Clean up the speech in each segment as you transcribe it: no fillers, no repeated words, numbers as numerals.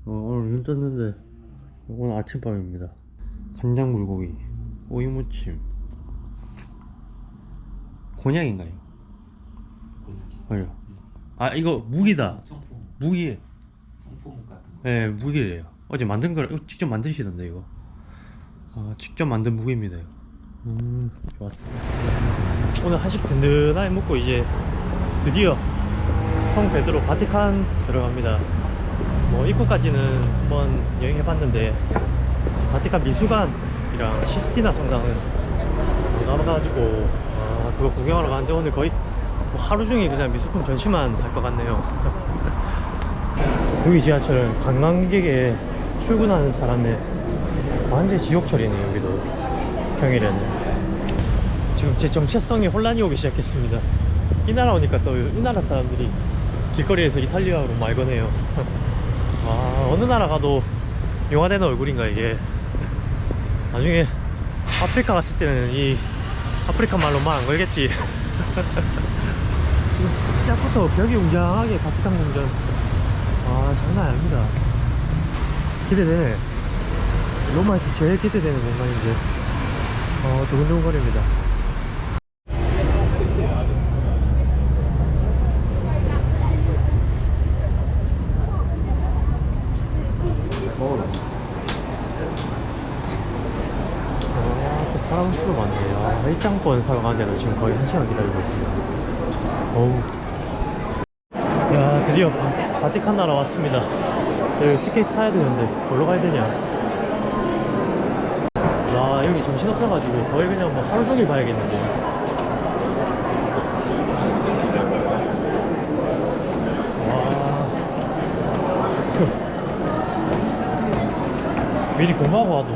오늘 눈 떴는데 오늘 아침밥입니다. 간장 불고기, 오이무침, 곤약인가요? 아니요. 아 이거 무기다. 청포, 무기. 청포묵 같은 거. 네, 무기래요. 어제 만든 걸 이거 직접 만드시던데 이거. 아 직접 만든 무기입니다. 이거. 좋았습니다. 오늘 한식 든든하게 먹고 이제 드디어 성 베드로 바티칸 들어갑니다. 뭐 입구까지는 한번 여행해봤는데 바티칸 미술관이랑 시스티나 성당은 못 알아가지고 그거 구경하러 가는데 오늘 거의 뭐 하루 종일 그냥 미술품 전시만 할 것 같네요. 여기 지하철 관광객에 출근하는 사람의 완전 지옥철이네요. 여기도 평일에는 지금 제 정체성에 혼란이 오기 시작했습니다. 이 나라 오니까 또 이 나라 사람들이 길거리에서 이탈리아어로 말 거네요. 아, 어느 나라 가도 용화되는 얼굴인가 이게. 나중에 아프리카 갔을 때는 이 아프리카 말로 말 안 걸겠지. 지금 시작부터 벽이 웅장하게 바티칸 궁전. 아, 장난 아닙니다. 기대되네. 로마에서 제일 기대되는 공간인데 두근두근거립니다. 사람 수도 많네요. 입장권 사러 가는데도 지금 거의 1시간 기다리고 있습니다. 어우. 야, 드디어 바티칸 나라 왔습니다. 여기 티켓 사야 되는데 뭘로 가야 되냐. 와, 여기 정신없어가지고 거의 그냥 뭐 하루 종일 봐야겠는데. 와. 미리 공부하고 와도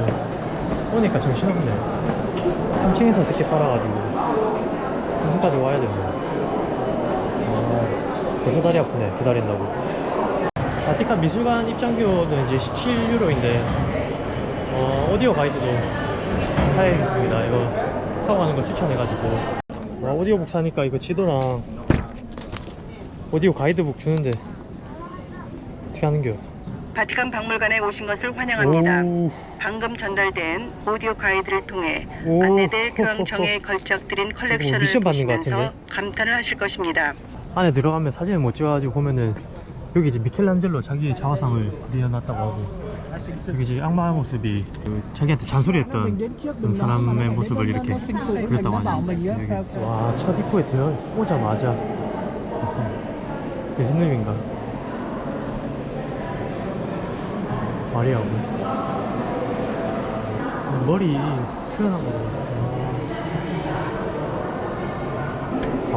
오니까 정신없네. 3층에서 티켓 팔아가지고 3층까지 와야 된다. 벌써 다리 아프네, 기다린다고. 바티칸 미술관 입장료는 이제 17유로인데 오디오 가이드도 사야겠습니다. 이거 사고 가는 거 추천해가지고. 와, 오디오북 사니까 이거 지도랑 오디오 가이드북 주는데 어떻게 하는겨? 바티칸 박물관에 오신 것을 환영합니다. 오. 방금 전달된 오디오 가이드를 통해 오. 안내될 교황청에 걸적드린 컬렉션을 미션 받는 것 보시면서 같은데? 감탄을 하실 것입니다. 안에 들어가면 사진을 못 찍어가지고 보면은 여기 이제 미켈란젤로 자기의 자화상을 그려놨다고 하고, 여기 이제 악마 모습이 그 자기한테 잔소리했던 그 사람의 모습을 이렇게 그렸다고 하네요. 여기. 와, 첫 입구에 들어오자마자 예수님인가? 마리아고 머리 표현한 거구나.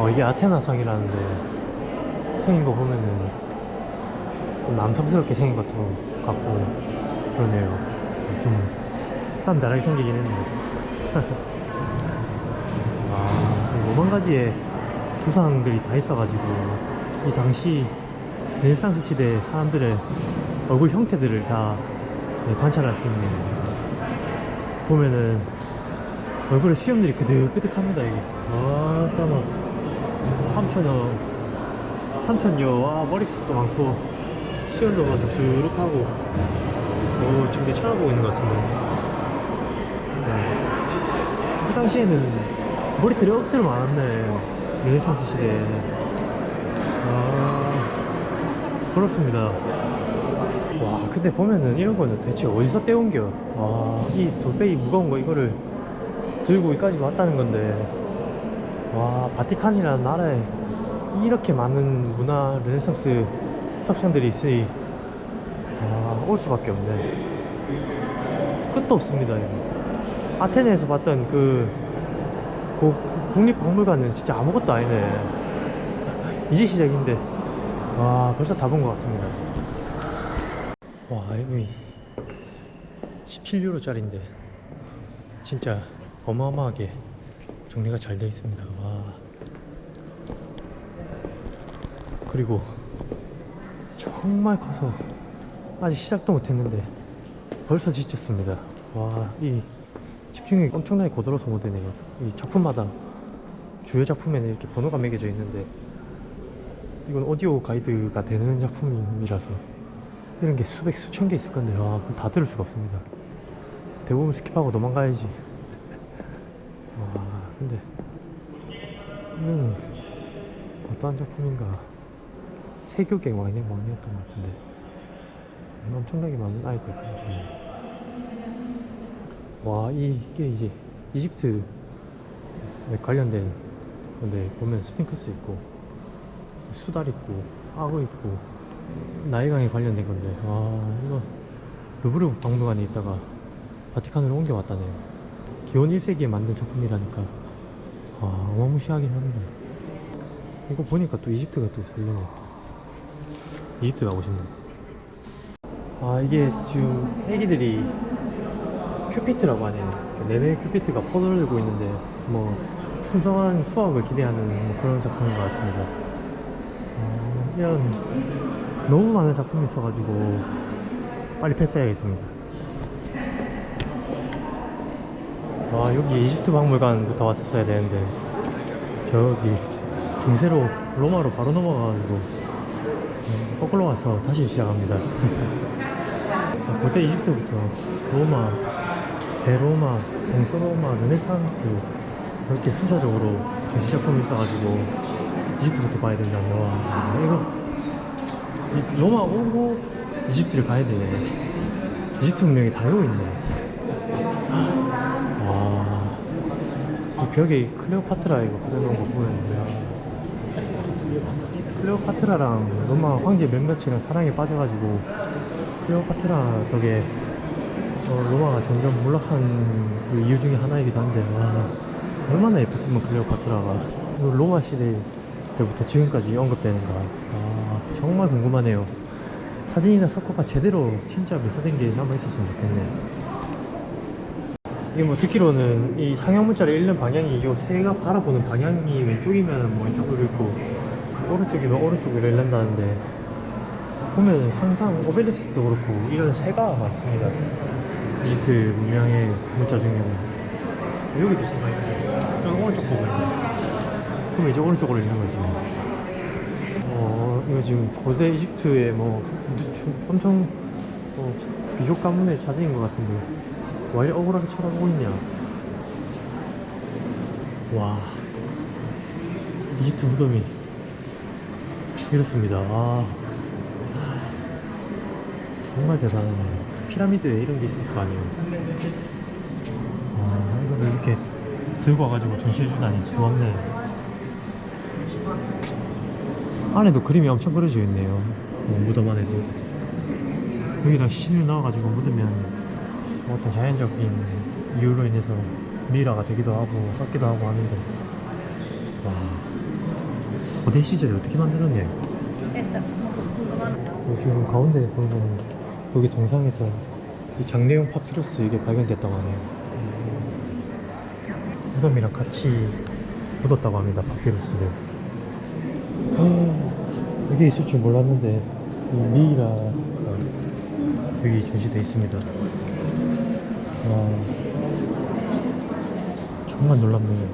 이게 아테나상이라는데 생긴 거 보면은 좀 남성스럽게 생긴 것도 같고 그러네요. 좀 싸움 잘하게 생기긴 했네. 오만 가지의 두상들이 다 있어가지고 이 당시 르네상스 시대 사람들의 얼굴 형태들을 다 관찰할 수 있네요. 보면은 얼굴에 수염들이 끄득끄득합니다. 이게 막 삼촌여. 와, 머리숱도 많고 수염도 막 덥수룩하고. 지금 내 쳐다보고 있는 것 같은데. 그 당시에는 머리털이 억수로 많았네, 르네상스 시대에. 부럽습니다. 와, 근데 보면은 이런 거는 대체 어디서 떼온겨? 이 돌배기 무거운 거 이거를 들고 여기까지 왔다는 건데, 와, 바티칸이라는 나라에 이렇게 많은 문화 르네상스 석션들이 있으니 올 수밖에 없네. 끝도 없습니다. 이거. 아테네에서 봤던 그 국립박물관은 진짜 아무것도 아니네. 이제 시작인데 와, 벌써 다 본 것 같습니다. 와, 여기 17유로 짜리인데 진짜 어마어마하게 정리가 잘 되어 있습니다. 와. 그리고 정말 커서 아직 시작도 못했는데 벌써 지쳤습니다. 와, 이 집중력이 엄청나게 고들어서 못되네요. 이 작품마다 주요 작품에는 이렇게 번호가 매겨져 있는데 이건 오디오 가이드가 되는 작품이라서 이런 게 수백 수천 개 있을 건데 그걸 다 들을 수가 없습니다. 대부분 스킵하고 도망가야지. 와 근데 이거는 어떠한 작품인가. 세교계 왕이었던 것 같은데 엄청나게 많은 아이들. 와 이게 이제 이집트 관련된 건데 보면 스핑크스 있고 수달 있고 악어 있고 나일강에 관련된 건데 와 이거 루브르 박물관에 있다가 바티칸으로 옮겨왔다네요. 기원 1세기에 만든 작품이라니까 어마무시하긴 합니다. 이거 보니까 또 이집트가 또 설레네. 이집트 가고 싶네. 이게 지금 애기들이 큐피트라고 하네요. 내내 큐피트가 포도를 들고 있는데 뭐 풍성한 수확을 기대하는 뭐 그런 작품인 것 같습니다. 이런 너무 많은 작품이 있어가지고 빨리 패스해야겠습니다. 여기 이집트 박물관부터 왔었어야 되는데 저기 중세로 로마로 바로 넘어가가지고 거꾸로 와서 다시 시작합니다. 고대 이집트부터 로마, 대로마, 동서로마, 르네상스 이렇게 순차적으로 전시작품이 있어가지고 이집트부터 봐야 된다며. 이거 로마 오고 이집트를 가야 되네. 이집트 문명이 다 이러고 있네. 이 벽에 클레오파트라 이거 그려놓은 거 보였는데 클레오파트라랑 로마 황제 몇몇이랑 사랑에 빠져가지고 클레오파트라 덕에 로마가 점점 몰락한 그 이유 중에 하나이기도 한데 얼마나 예뻤으면 클레오파트라가 로마 시대 때부터 지금까지 언급되는가. 정말 궁금하네요. 사진이나 석고가 제대로 진짜 묘사된 게 남아있었으면 좋겠네. 이게 뭐 듣기로는 이 상형문자를 읽는 방향이 이 새가 바라보는 방향이 왼쪽이면 뭐 왼쪽으로 읽고 오른쪽이면 오른쪽으로 읽는다는데 보면 항상 오벨리스크도 그렇고 이런 새가 많습니다. 이집트 문명의 문자 중에는 여기도 새가 있어요. 여기 오른쪽 보고 있네. 그럼 이제 오른쪽으로 읽는 거지. 이거 지금 고대 이집트의 뭐 엄청 귀족 가문의 사진인 것 같은데 왜 이리 억울하게 쳐다보고 있냐. 와 이집트 무덤이 이렇습니다. 정말 대단하네. 피라미드에 이런 게 있을 거 아니에요. 이거를 이렇게 들고 와가지고 전시해주다니 고맙네. 안에도 그림이 엄청 그려져 있네요. 무덤 안에도 여기다 시신을 넣어가지고 묻으면 어떤 자연적인 이유로 인해서 미라가 되기도 하고 썩기도 하고 하는데 고대 시절에 어떻게 만들었냐. 지금 가운데 보면 여기 동상에서 이 장례용 파피루스 이게 발견됐다고 하네요. 무덤이랑 같이 묻었다고 합니다. 파피루스를. 이게 있을 줄 몰랐는데 이 미이라가 여기 전시되어 있습니다. 정말 놀랍네요.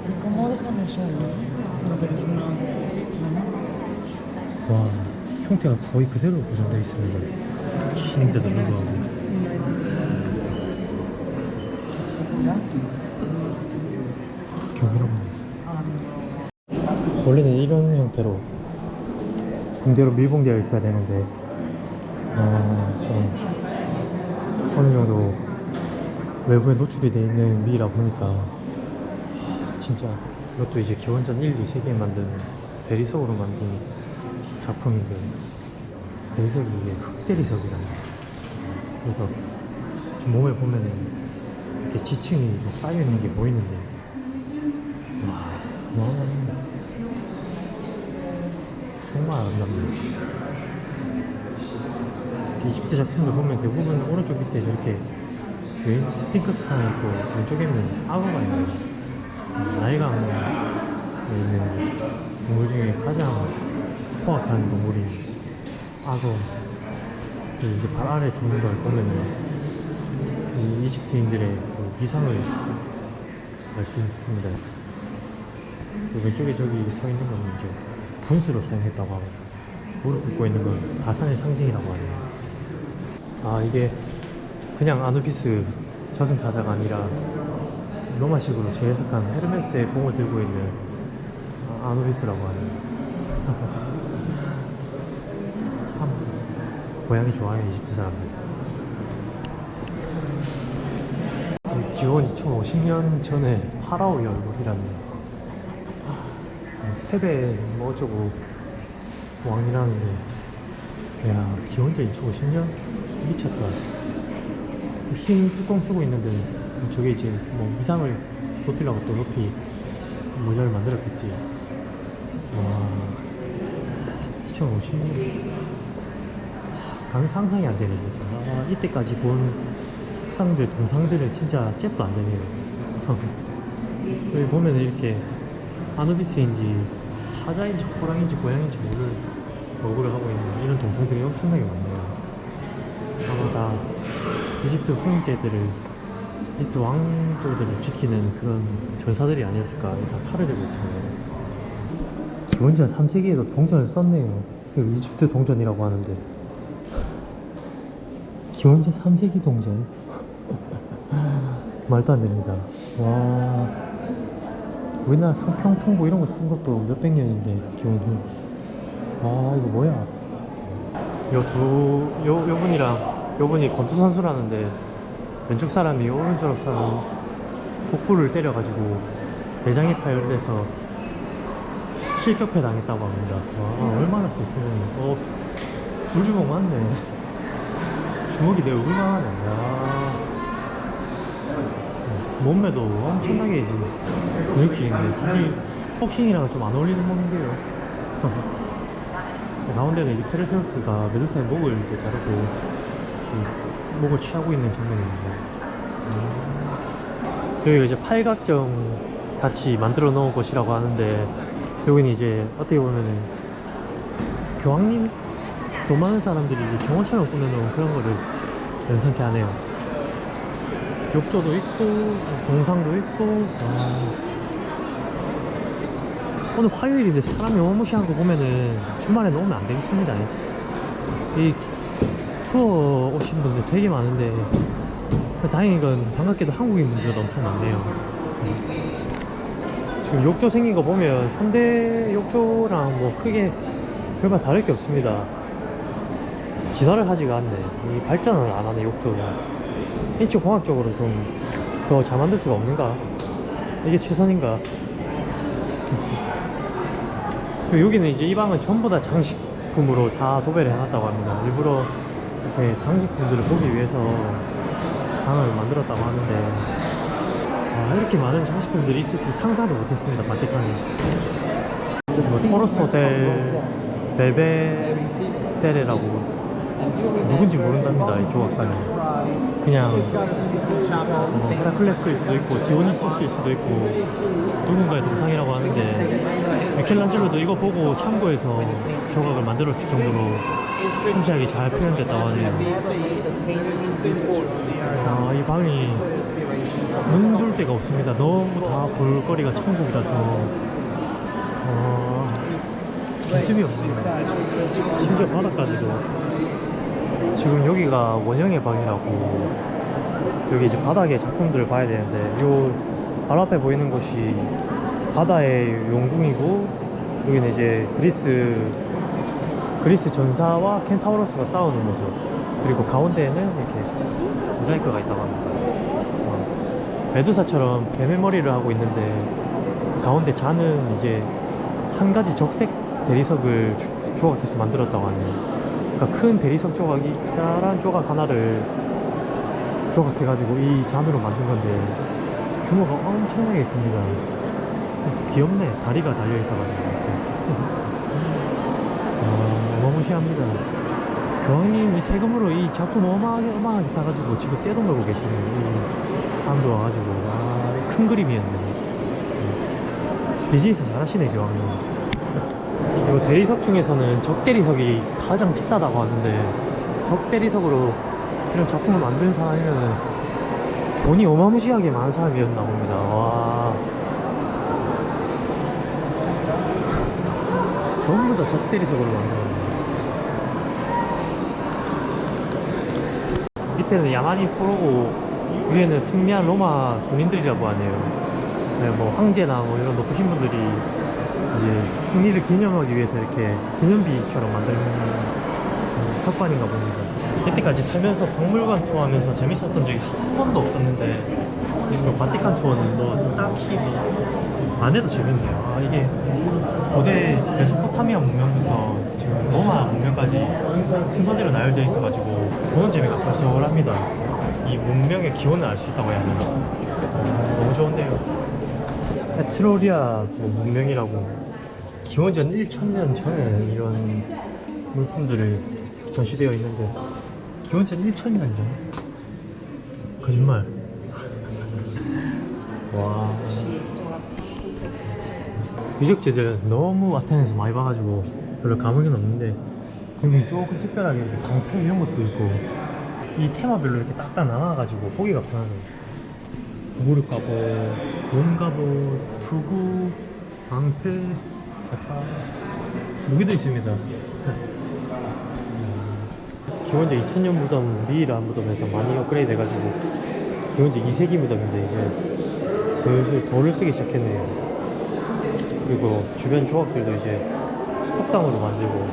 형태가 거의 그대로 보존되어 있습니다. 신인데도 불구하고. 경이롭네요. 원래는 이런 형태로 붕대로 밀봉되어 있어야 되는데 좀 어느 정도 외부에 노출이 되어 있는 미라 보니까 진짜 이것도 이제 기원전 1, 2세기에 만든 대리석으로 만든 작품인데 대리석이 이게 흑대리석이란다. 그래서 좀 몸에 보면은 이렇게 지층이 쌓여있는 게 보이는데 어마어마합니다. 정말 아름답네요. 이집트 작품들 보면 대부분 오른쪽 밑에 저렇게 스핑크스 상이 있고 왼쪽에는 악어가 있네요. 나일강에 있는 동물 중에 가장 포악한 동물인 악어. 이제 발 아래 주는 걸 보면은 이 이집트인들의 그 위상을 알 수 있습니다. 왼쪽에 저기 서 있는 건 이제 분수로 사용했다고 하고 무릎 꿇고 있는 건 다산의 상징이라고 하네요. 아, 이게 그냥 아누비스 저승사자가 아니라 로마식으로 재해석한 헤르메스의 봉을 들고 있는 아누비스라고 하네요. 참 고양이 좋아해요, 이집트 사람들. 기원 2050년 전에 파라오의 얼굴이라네요. 테베 뭐 어쩌고 왕이라는데, 야, 기원전 2050년? 미쳤다. 흰 뚜껑 쓰고 있는데 저게 이제 뭐 위상을 높이려고 또 높이 모자를 만들었겠지. 와, 2050년 상상이 안 되네 진짜. 아, 이때까지 본 색상들, 동상들은 진짜 잽도 안 되네요. 여기 보면 이렇게 아누비스인지 사자인지 호랑인지 고양인지 모를 얼굴을 하고 있는 이런 동상들이 엄청나게 많네요. 아마 다 이집트 황제들을, 이집트 왕조들을 지키는 그런 전사들이 아니었을까. 다 칼을 들고 있습니다. 기원전 3세기에도 동전을 썼네요. 여기 이집트 동전이라고 하는데, 기원전 3세기 동전? 말도 안 됩니다. 와, 우리나라 상평통보 이런 거 쓴 것도 몇백 년인데, 기원전. 와, 이거 뭐야? 요분이랑 요분이 권투 선수라는데, 왼쪽 사람이 오른쪽 사람 복부를 때려가지고 내장이 파열돼서 실격패 당했다고 합니다. 와, 얼마나 셌으면. 불주먹 맞네. 주먹이 내 얼굴만 하네. 야, 몸매도 엄청나게 지금 근육질인데, 사실 복싱이랑은 좀 안 어울리는 몸인데요. 가운데는 이제 페르세우스가 메두사의 목을 이제 자르고 목을 취하고 있는 장면입니다. 여기가 이제 팔각정 같이 만들어 놓은 곳이라고 하는데, 여기는 이제 어떻게 보면은 교황님, 돈 많은 사람들이 이제 경호처럼 꾸며놓은 그런 거를 연상케 하네요. 욕조도 있고 동상도 있고. 오늘 화요일인데 사람이 어마무시한 거 보면은 주말에는 오면 안 되겠습니다. 이 투어 오신 분들 되게 많은데, 다행인 건 반갑게도 한국인 분들도 엄청 많네요. 지금 욕조 생긴 거 보면 현대 욕조랑 뭐 크게 별반 다를 게 없습니다. 진화를 하지가 않네. 이 발전을 안 하네, 욕조가. 인체 공학적으로 좀 더 잘 만들 수가 없는가? 이게 최선인가? 여기는 이제 이 방은 전부 다 장식품으로 다 도배를 해놨다고 합니다. 일부러 이렇게 장식품들을 보기 위해서 방을 만들었다고 하는데, 이렇게 많은 장식품들이 있을 줄 상상도 못했습니다. 바티칸에 뭐 토로스 호텔 벨베데레라고 누군지 모른답니다, 이 조각상이. 그냥 헤라클레스일 수도 있고 디오니소스일 수도 있고 누군가의 동상이라고 하는데, 미켈란젤로도 이거 보고 참고해서 조각을 만들었을 정도로 섬세하게 잘 표현됐다고 하네요. 이 방이 눈 둘 데가 없습니다. 너무 다 볼거리가 천국이라서 빈틈이 없습니다. 심지어 바닥까지도. 지금 여기가 원형의 방이라고, 여기 이제 바닥에 작품들을 봐야 되는데, 요 바로 앞에 보이는 곳이 바다의 용궁이고, 여기는 이제 그리스 전사와 켄타우로스가 싸우는 모습, 그리고 가운데에는 이렇게 모자이크가 있다고 합니다. 메두사처럼 뱀의 머리를 하고 있는데, 가운데 잔은 이제 한 가지 적색 대리석을 조각해서 만들었다고 하네요. 그러니까 큰 대리석 조각이 커다란 조각 하나를 조각해가지고 이 잔으로 만든 건데, 규모가 엄청나게 큽니다. 귀엽네. 다리가 달려있어가지고. 어마무시합니다. 교황님이 세금으로 이 작품 어마어마하게 사가지고 지금 떼돈 벌고 계시네요. 이 사람도 와가지고. 큰 그림이었네. 비즈니스 잘하시네, 교황님. 그리고 대리석 중에서는 적대리석이 가장 비싸다고 하는데, 적대리석으로 이런 작품을 만든 사람이면은 돈이 어마무시하게 많은 사람이었나 봅니다. 와, 전부 다 적대리석으로 만들었네. 밑에는 야만인 포로고 위에는 승리한 로마 군인들이라고 하네요. 네, 뭐 황제나 뭐 이런 높으신 분들이 이제 승리를 기념하기 위해서 이렇게 기념비처럼 만든 석관인가 봅니다. 이때까지 살면서 박물관 투어하면서 재밌었던 적이 한 번도 없었는데 그 바티칸 투어는 뭐 딱히 뭐 안 해도 재밌네요. 아, 이게 고대 메소포타미아 문명부터 지금 로마 문명까지 순서대로 나열되어 있어가지고 보는 재미가 솔솔합니다. 이 문명의 기원을 알 수 있다고 해야 되나? 너무 좋은데요. 에트로리아 뭐 문명이라고 기원전 1000년 전에 이런 물품들을 전시되어 있는데 기원전 1000년 전? 거짓말. 와. 유적지들 너무 아테네에서 많이 봐가지고 별로 감흥은 없는데 굉장히 조금 특별하게 이렇게 방패 이런 것도 있고 이 테마별로 이렇게 딱딱 나눠가지고 보기가 편하네요. 무릎 갑옷, 몸 갑옷, 투구, 방패, 약간 무기도 있습니다. 기원전 2000년 무덤, 미이라 무덤에서 많이 업그레이드 해가지고 기원전 2세기 무덤인데 이제 슬슬 돌을 쓰기 시작했네요. 그리고 주변 조각들도 이제 석상으로 만들고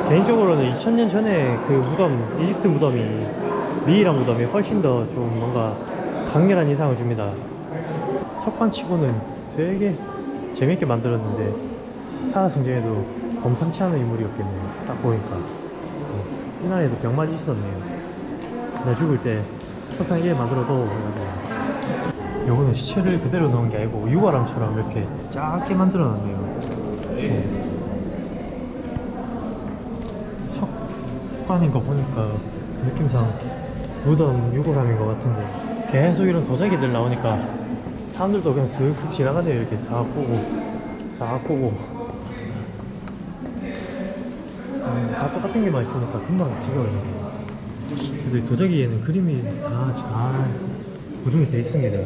개인적으로는 2000년 전에 그 무덤, 이집트 무덤이 미이라 무덤이 훨씬 더 좀 뭔가 강렬한 인상을 줍니다. 석관치고는 되게 재밌게 만들었는데 살아생전에도 범상치 않은 인물이었겠네요. 딱 보니까 이 나라에도 병맞이 있었네요. 나 죽을 때 석상 이래 만들어도 요거는 시체를 그대로 넣은 게 아니고 유화람처럼 이렇게 작게 만들어 놨네요. 석관인 거 보니까 느낌상 무덤 유골함인 것 같은데 계속 이런 도자기들 나오니까 사람들도 그냥 슥슥 지나가네요. 이렇게 싹 보고 다 똑같은 게만 있으니까 금방 지겨워지네요. 그래도 이 도자기에는 그림이 다 잘 고정이 되어 있습니다.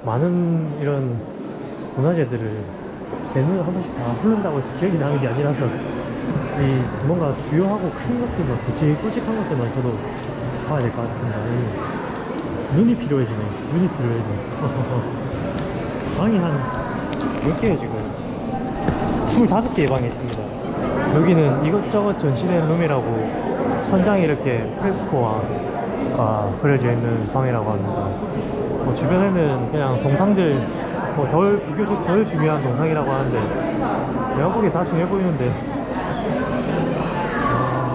많은 이런 문화재들을 내 눈에 한 번씩 다 흐른다고 해서 기억이 나는 게 아니라서 이 뭔가 주요하고 큰 것들만 굵직굵직한 것들만 저도 봐야 될 것 같습니다. 눈이 필요해지네. 방이 한 몇 개예요 지금? 25개의 방이 있습니다. 여기는 이것저것 전시된 룸이라고 천장에 이렇게 프레스코가 그려져 있는 방이라고 합니다. 뭐 주변에는 그냥 동상들 뭐 비교적 덜 중요한 동상이라고 하는데 내가 보기에 다 중요해 보이는데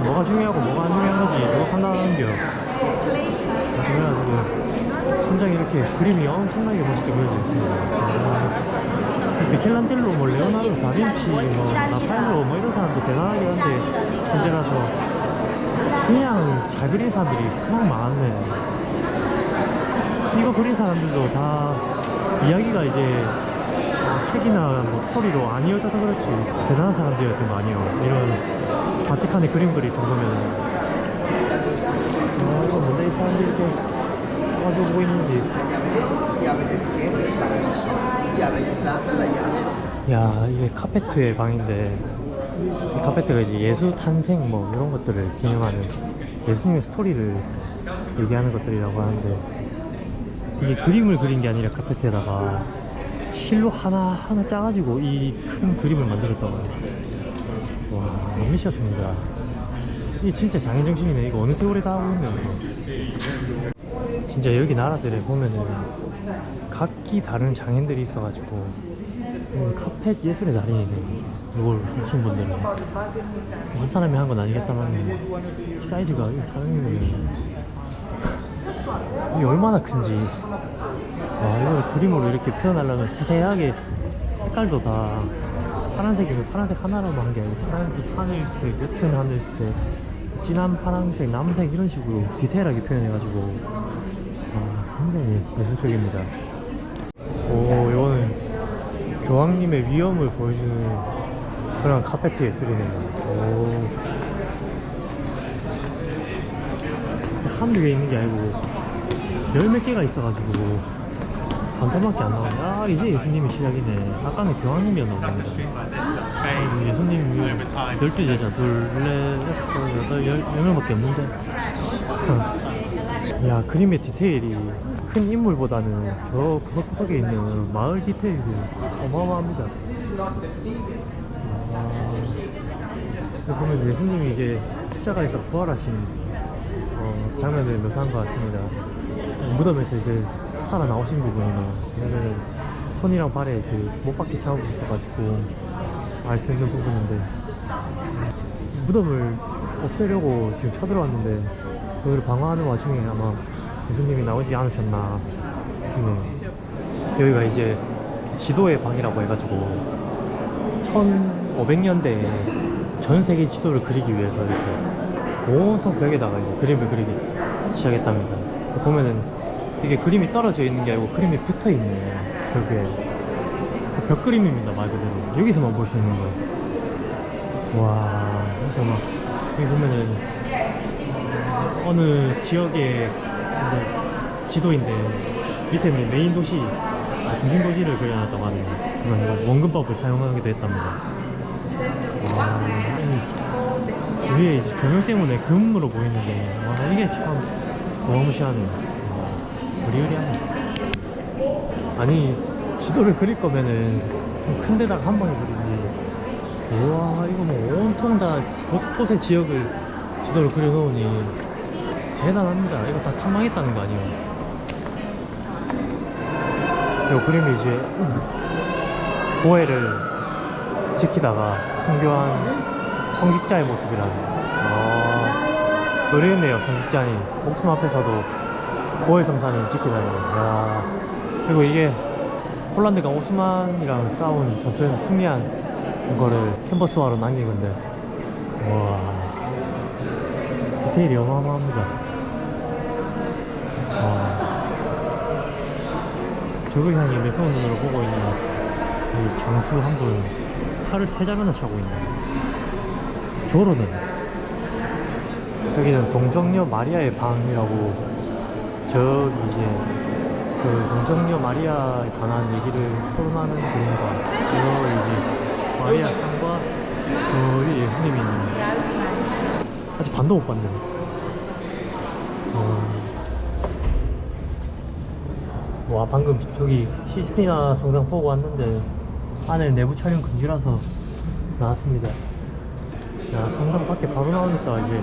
뭐가 중요하고 뭐가 안 중요한 건지 누가 판단하는겨. 그래가지고 천장에 이렇게 그림이 엄청나게 멋있게 그려져 있습니다. 미켈란젤로, 뭐 레오나르도 다빈치, 뭐 라파엘로 뭐 이런 사람도 대단하긴 한데 천재라서 그냥 잘 그린 사람들이 그냥 많네. 이거 그린 사람들도 다 이야기가 이제 책이나 뭐 스토리로 안 이어져서 그렇지 대단한 사람들이었던 거 아니에요. 이런 바티칸의 그림 그릴 정도면. 이거 뭔데 이 사람들이 이렇게 써가지고 보고 있는지. 야, 이게 카페트의 방인데 이 카페트가 이제 예수 탄생 뭐 이런 것들을 기념하는 예수님의 스토리를 얘기하는 것들이라고 하는데 이게 그림을 그린 게 아니라 카페트에다가 실로 하나하나 짜가지고 이 큰 그림을 만들었다고 해요. 와, 미쳤습니다. 이게 진짜 장인정신이네. 이거 어느 세월에 다 하고 있네. 진짜 여기 나라들에 보면은 각기 다른 장인들이 있어가지고 카펫 예술의 달인이네. 이걸 하신 분들은 한 사람이 한 건 아니겠다만 사이즈가 이 사람이면 이게 얼마나 큰지. 와, 이걸 그림으로 이렇게 표현하려면 세세하게 색깔도 다 파란색이면 파란색 하나로만 한 게 아니고 파란색, 하늘색, 옅은 하늘색, 진한 파란색, 남색 이런 식으로 디테일하게 표현해가지고 굉장히 예술적입니다. 오, 이거는 교황님의 위엄을 보여주는 그런 카페트 예술이네요. 오. 한두 개 있는 게 아니고 열 몇 개가 있어가지고 반토막이 안 나오네. 아, 이제 예수님이 시작이네. 아까는 교황님이었나 봅니다. 예수님 손님 12제자, 둘, 넷, 여섯, 여덟, 10명밖에 없는데. 야, 그림의 디테일이 큰 인물보다는 저 구석구석에 있는 마을 디테일이 어마어마합니다. 보면 예수님이 이제 십자가에서 부활하신 장면을 묘사한 것 같습니다. 무덤에서 이제 살아나오신 부분이나 왜냐면 손이랑 발에 그 못박힌 자국이 있어가지고 알 수 있는 부분인데 무덤을 없애려고 지금 쳐들어왔는데 그걸 방어하는 와중에 아마 예수님이 나오지 않으셨나 싶네요. 여기가 이제 지도의 방이라고 해가지고 1500년대에 전 세계 지도를 그리기 위해서 이렇게 온통 벽에다가 이제 그림을 그리기 시작했답니다. 보면은 이게 그림이 떨어져 있는 게 아니고 그림이 붙어 있네요. 벽에. 벽 그림입니다, 말 그대로. 여기서만 볼 수 있는 거예요. 와, 진짜 막 여기 보면은 어느 지역의 지도인데 밑에는 메인 도시, 중심 도시를 그려놨다고 하네요. 중간 원근법을 사용하기도 했답니다. 와, 위에 이제 조명 때문에 금으로 보이는데 와, 이게 참 어마무시하네요. 으리으리하네. 아니 지도를 그릴 거면은 좀 큰 데다가 한 방에 그리지. 우와, 이거 뭐 온통 다 곳곳의 지역을 지도를 그려놓으니 대단합니다. 이거 다 탐방했다는 거 아니에요? 이 그림이 이제 고해를 지키다가 순교한 성직자의 모습이라는. 어려웠네요. 성직자니 목숨 앞에서도 고해 성산을 지키다니. 야, 그리고 이게 폴란드가 오스만이랑 싸운 전투에서 승리한 거를 캔버스화로 남긴 건데, 와, 디테일이 어마어마합니다. 저걸 향해 매서운 눈으로 보고 있는 이 장수 한 분, 칼을 3자루나 차고 있네. 조로는 여기는 동정녀 마리아의 방이라고, 저기 이제 그 동정녀 마리아에 관한 얘기를 토론하는 그림과 이제 마리아 상과 저희 예수님이 있는, 아직 반도 못 봤네. 와, 방금 저기 시스티나 성당 보고 왔는데 안에 내부 촬영 금지라서 나왔습니다. 야, 성당 밖에 바로 나오니까 이제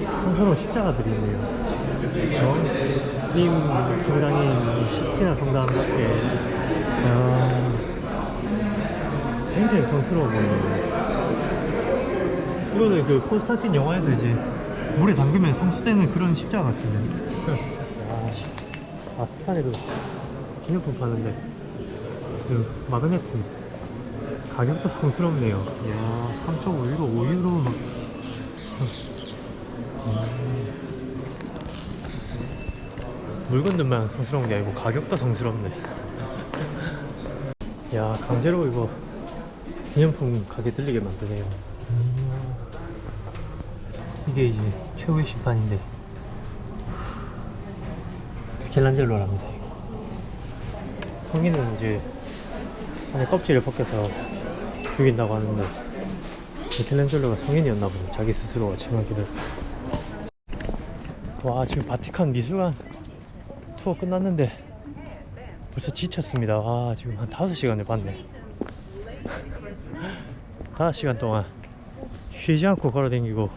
성스러운 십자가들이 있네요. 님 성당인 이 시스티나 성당 밖에 굉장히 성스러워 보이네요. 이거는 그 콘스탄틴 영화에서 이제 물에 담그면 성수되는 그런 십자가 같은데. 스타일에도 기념품 파는데 그 마그네트 가격도 성스럽네요. 이야, 3.5유로, 5유로 막. 물건들만 성스러운 게 아니고 가격도 성스럽네. 야, 강제로 이거 기념품 가게 들리게 만드네요. 이게 이제 최후의 심판인데 미켈란젤로랍니다. 이거 성인은 이제 안에 껍질을 벗겨서 죽인다고 하는데 미켈란젤로가 성인이었나 보네. 자기 스스로가 칭하기를. 와, 지금 바티칸 미술관 투어 끝났는데 벌써 지쳤습니다. 와, 지금 한 5시간을 봤네. 5시간 동안 쉬지 않고 걸어다니고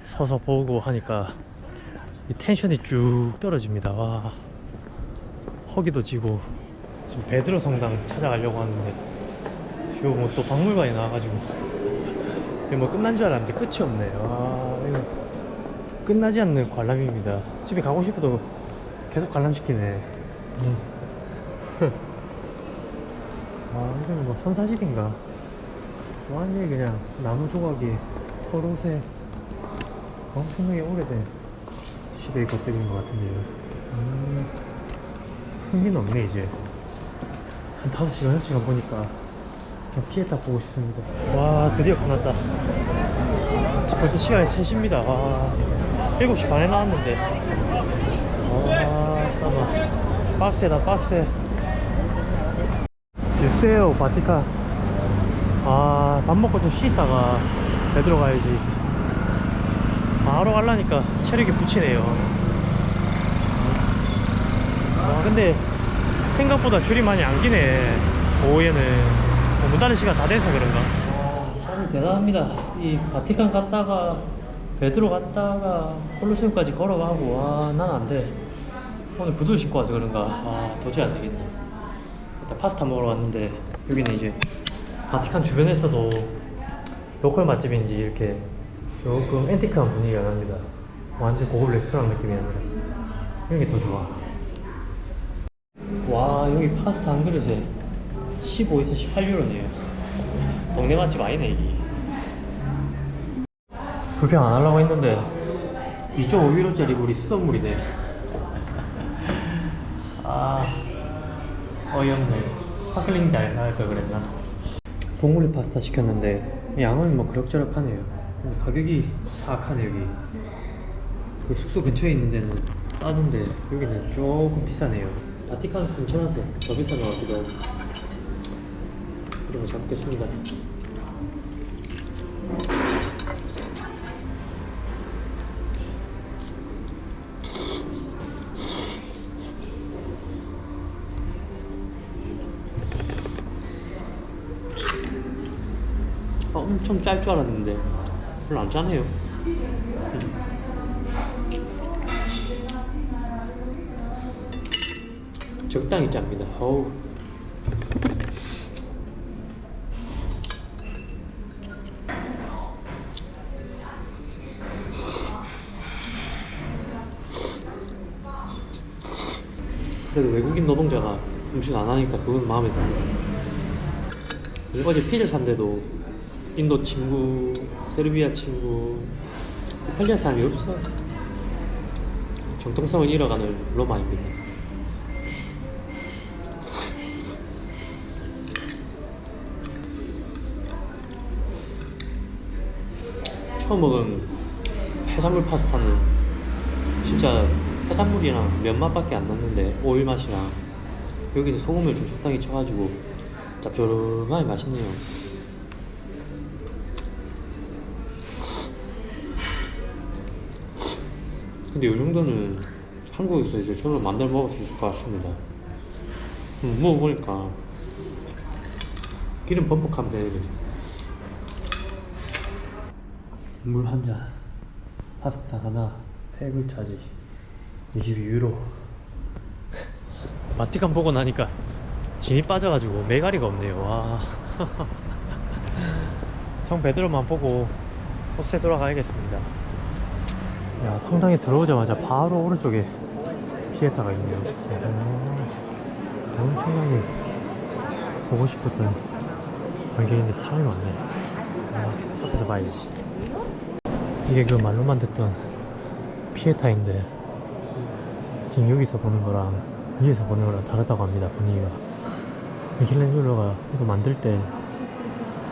서서 보고 하니까 이 텐션이 쭉 떨어집니다. 와, 허기도 지고. 지금 베드로 성당 찾아가려고 하는데 이거 뭐 또 박물관에 나와가지고 이거 뭐 끝난 줄 알았는데 끝이 없네요. 와, 이거 끝나지 않는 관람입니다. 집에 가고 싶어도 계속 관람시키네. 이거는 뭐 선사질인가? 완전히 그냥 나무 조각이 털옷에 엄청나게 오래된 시대의 것들인 것 같은데요. 흥미는 없네. 이제 한 5시간, 6시간 보니까 그냥 피에타 보고 싶습니다. 와, 드디어 끝났다. 벌써 시간이 3시입니다. 와, 7시 반에 나왔는데 잠깐만, 빡세다 빡세. 유세오 바티칸. 아, 밥 먹고 좀 쉬다가 베드로 가야지. 바로 가려니까 체력이 붙이네요. 와, 근데 생각보다 줄이 많이 안 기네. 오후에는 문 닫는 시간 다 돼서 그런가? 와, 사람이 대단합니다. 이 바티칸 갔다가 베드로 갔다가 콜로세움까지 걸어가고, 와, 난 안 돼. 오늘 구두를 신고 와서 그런가? 아, 도저히 안 되겠네. 일단 파스타 먹으러 왔는데, 여기는 이제 바티칸 주변에서도 로컬 맛집인지 이렇게 조금 앤티크한 분위기가 납니다. 완전 고급 레스토랑 느낌이 아니라 이런 게 더 좋아. 와, 여기 파스타 한 그릇에 15에서 18유로네요. 동네 맛집 아니네 이게. 불평 안 하려고 했는데 2.5유로짜리 물이 수돗물이네. 아, 어이없네. 스파클링 다 할까 그랬나? 봉우리 파스타 시켰는데 양은 뭐 그럭저럭하네요. 가격이 사악하네 여기. 그 숙소 근처에 있는 데는 싸던데 여기는 조금 비싸네요. 바티칸 근처라서 더 비싼 것 같기도 하고. 그리고 잡겠습니다. 엄청 짤 줄 알았는데 별로 안 짜네요. 적당히 짭니다. 어우. 그래도 외국인 노동자가 음식 안 하니까 그건 마음에 들어요. 어제 피자 산데도 인도 친구, 세르비아 친구, 이탈리아 사람이 없어. 정통성을 잃어가는 로마입니다. 처음 먹은 해산물 파스타는 진짜 해산물이랑 면 맛밖에 안 났는데 오일 맛이랑 여기는 소금을 좀 적당히 쳐가지고 짭조름하게 맛있네요. 근데 이 정도는 한국에서 이제 저는 만들어 먹을 수 있을 것 같습니다. 먹어보니까 기름 범벅하면 되겠네. 물 한 잔, 파스타 하나, 테이블 차지 22유로. 바티칸 보고 나니까 진이 빠져가지고 메가리가 없네요. 와. 성 베드로만 보고 호스에 돌아가야겠습니다. 야, 성당에 들어오자마자 바로 오른쪽에 피에타가 있네요. 엄청나게 보고 싶었던 관계인데 사람이 많네. 앞에서 봐야지. 이게 그 말로만 듣던 피에타인데 지금 여기서 보는 거랑 위에서 보는 거랑 다르다고 합니다. 분위기가. 미켈란젤로가 이거 만들 때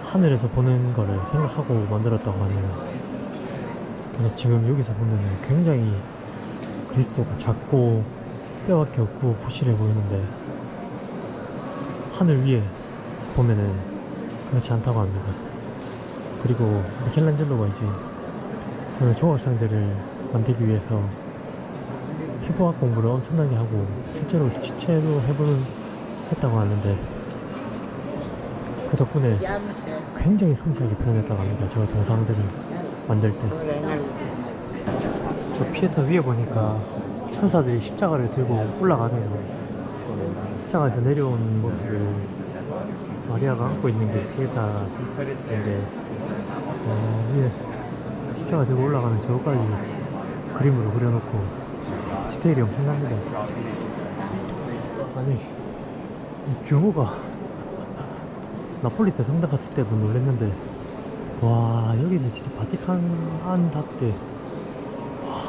하늘에서 보는 거를 생각하고 만들었다고 하네요. 근데 지금 여기서 보면은 굉장히 그리스도가 작고 뼈밖에 없고 부실해 보이는데 하늘 위에서 보면은 그렇지 않다고 합니다. 그리고 미켈란젤로가 이제 저는 종합상들을 만들기 위해서 해부학 공부를 엄청나게 하고 실제로 지체도 했다고 하는데 그 덕분에 굉장히 섬세하게 표현했다고 합니다. 저 동상들을 만들 때. 저 피에타 위에 보니까 천사들이 십자가를 들고 올라가네요. 십자가에서 내려온 모습을 마리아가 안고 있는 게 피에타인데 위에 십자가 들고 올라가는 저거까지 그림으로 그려놓고 디테일이 엄청납니다. 아니 이 규모가 나폴리 대성당 갔을 때도 놀랬는데 와, 여기는 진짜 바티칸 안답게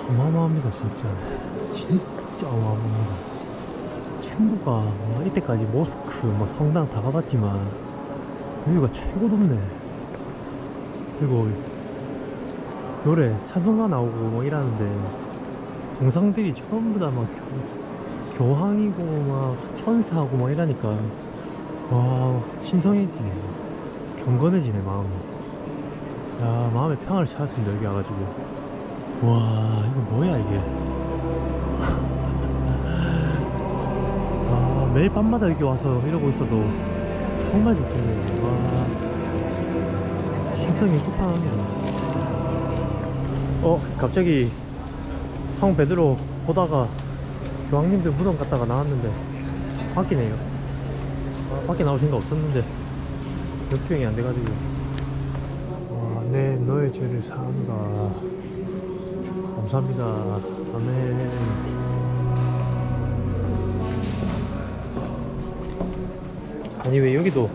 어마어마합니다. 진짜 어마어마합니다. 친구가 이때까지 모스크 성당 다 가봤지만 여기가 최고 덥네. 그리고 노래 찬송가 나오고 이러는데 동상들이 전부 다 교황이고 천사하고 이러니까 와, 신성해지네. 경건해지네 마음이. 야, 마음의 평화를 찾았습니다 여기 와가지고. 와, 이거 뭐야 이게. 아, 매일 밤마다 여기 와서 이러고 있어도 정말 좋겠네요. 와, 신성이 끝판왕이네. 갑자기 성 베드로 보다가 교황님들 무덤 갔다가 나왔는데 바뀌네요. 밖에 나올 생각 없었는데 역주행이 안 돼가지고. 네, 너의 죄를 사한다. 감사합니다. 아멘. 아니 왜 여기도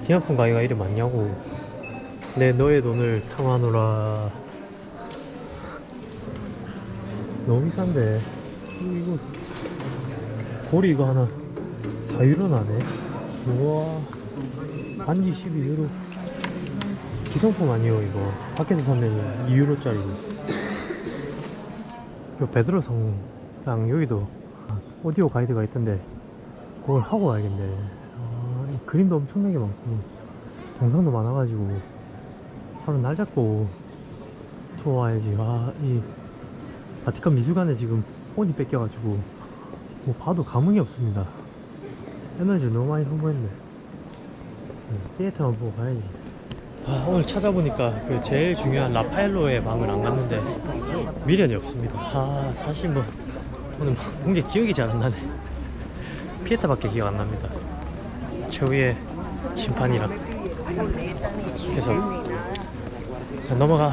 기념품 가게가 이리 많냐고. 내 너의 돈을 탐하노라. 너무 비싼데. 이거 고리 이거 하나 4유로 나네. 우와, 반지 12유로. 기성품 아니에요 이거. 밖에서 사면 2유로짜리. 요 베드로 성당 여기도 오디오 가이드가 있던데 그걸 하고 와야겠네. 이 그림도 엄청나게 많고 동상도 많아가지고 하루 날 잡고 투어 와야지. 이 바티칸 미술관에 지금 혼이 뺏겨가지고 뭐 봐도 감흥이 없습니다. 에너지를 너무 많이 소모했네. 피에트만 보고 가야지. 오늘 찾아보니까 그 제일 중요한 라파엘로의 방을 안 갔는데 미련이 없습니다. 사실 뭐 오늘 본 게 기억이 잘 안 나네. 피에타밖에 기억 안 납니다. 최후의 심판이랑 해서 넘어가.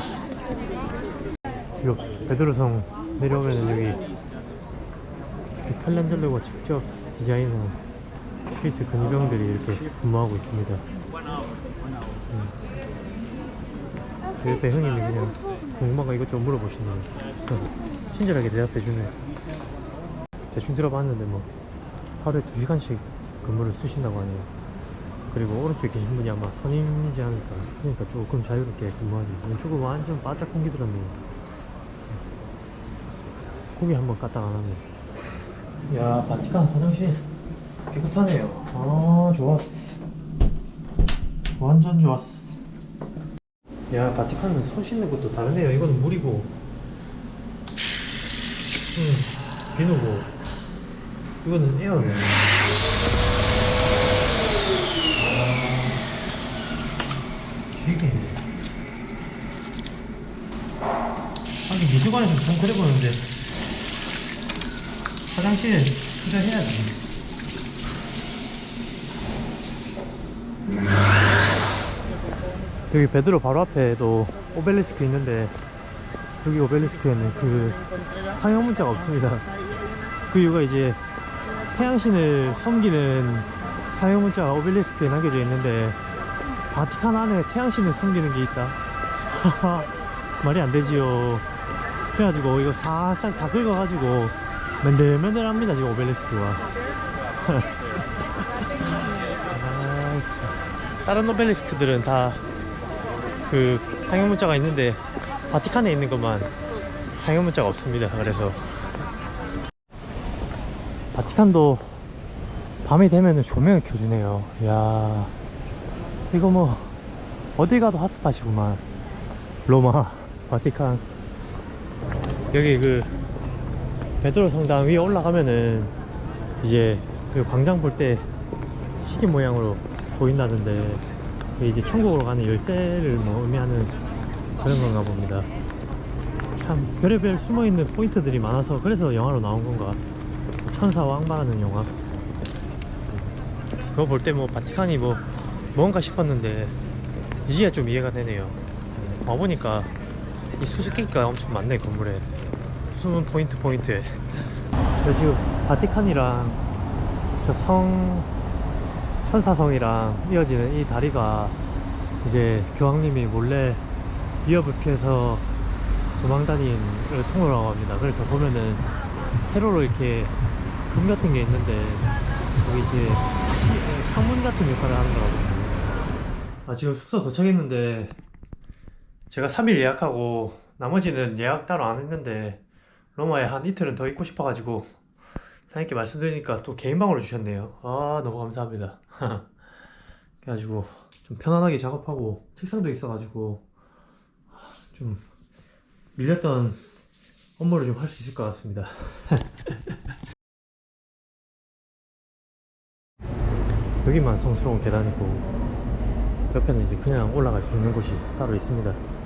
이거 베드로성 내려오면 여기 칼렌젤로가 직접 디자인한 스위스 근위병들이 이렇게 근무하고 있습니다. 옆에 형님이 그냥 궁금한 거 이것저것 물어보시네요. 친절하게 대답해주네. 대충 들어봤는데 뭐 하루에 2시간씩 근무를 쓰신다고 하네요. 그리고 오른쪽에 계신 분이 아마 선임이지 않을까. 그러니까 조금 자유롭게 근무하지. 왼쪽은 완전 바짝 공기 들었네요. 고기 한번 까딱 안 하네. 야, 바티칸 화장실 깨끗하네요. 좋았어. 완전 좋았어. 야, 바티칸은 손 씻는 것도 다르네요. 이거는 물이고 비누고 이거는 에어네. 되게 아니 미술관에서 좀 그래 보는데 화장실에 투자해야지. 여기 베드로 바로 앞에도 오벨리스크 있는데 여기 오벨리스크에는 그 상형 문자가 없습니다. 그 이유가 이제 태양신을 섬기는 상형 문자가 오벨리스크에 남겨져 있는데 바티칸 안에 태양신을 섬기는 게 있다. 말이 안 되지요. 그래가지고 이거 싹싹 다 긁어가지고 맨들맨들합니다 지금 오벨리스크가. 다른 오벨리스크들은 다 그 상형 문자가 있는데 바티칸에 있는 것만 상형 문자가 없습니다. 그래서 바티칸도 밤이 되면은 조명을 켜주네요. 야, 이거 뭐 어디 가도 핫스팟이구만. 로마, 바티칸. 여기 그 베드로 성당 위에 올라가면은 이제 그 광장 볼 때 시계 모양으로 보인다던데 이제 천국으로 가는 열쇠를 뭐 의미하는 그런 건가 봅니다. 참 별의별 숨어있는 포인트들이 많아서 그래서 영화로 나온 건가. 천사와 악마라는 영화 그거 볼 때 뭐 바티칸이 뭐 뭔가 싶었는데 이제야 좀 이해가 되네요. 와보니까 이 수수께끼가 엄청 많네. 건물에 숨은 포인트에. 지금 바티칸이랑 저 천사성이랑 이어지는 이 다리가 이제 교황님이 몰래 위협을 피해서 도망다닌 통로라고 합니다. 그래서 보면은 세로로 이렇게 금 같은 게 있는데 여기 이제 창문 같은 역할을 하는 거라고. 지금 숙소 도착했는데 제가 3일 예약하고 나머지는 예약 따로 안 했는데 로마에 한 이틀은 더 있고 싶어가지고 사장님께 말씀드리니까 또 개인방으로 주셨네요. 너무 감사합니다. 그래가지고 좀 편안하게 작업하고 책상도 있어가지고 좀 밀렸던 업무를 좀 할 수 있을 것 같습니다. 여기만 성스러운 계단이고 옆에는 이제 그냥 올라갈 수 있는 곳이 따로 있습니다.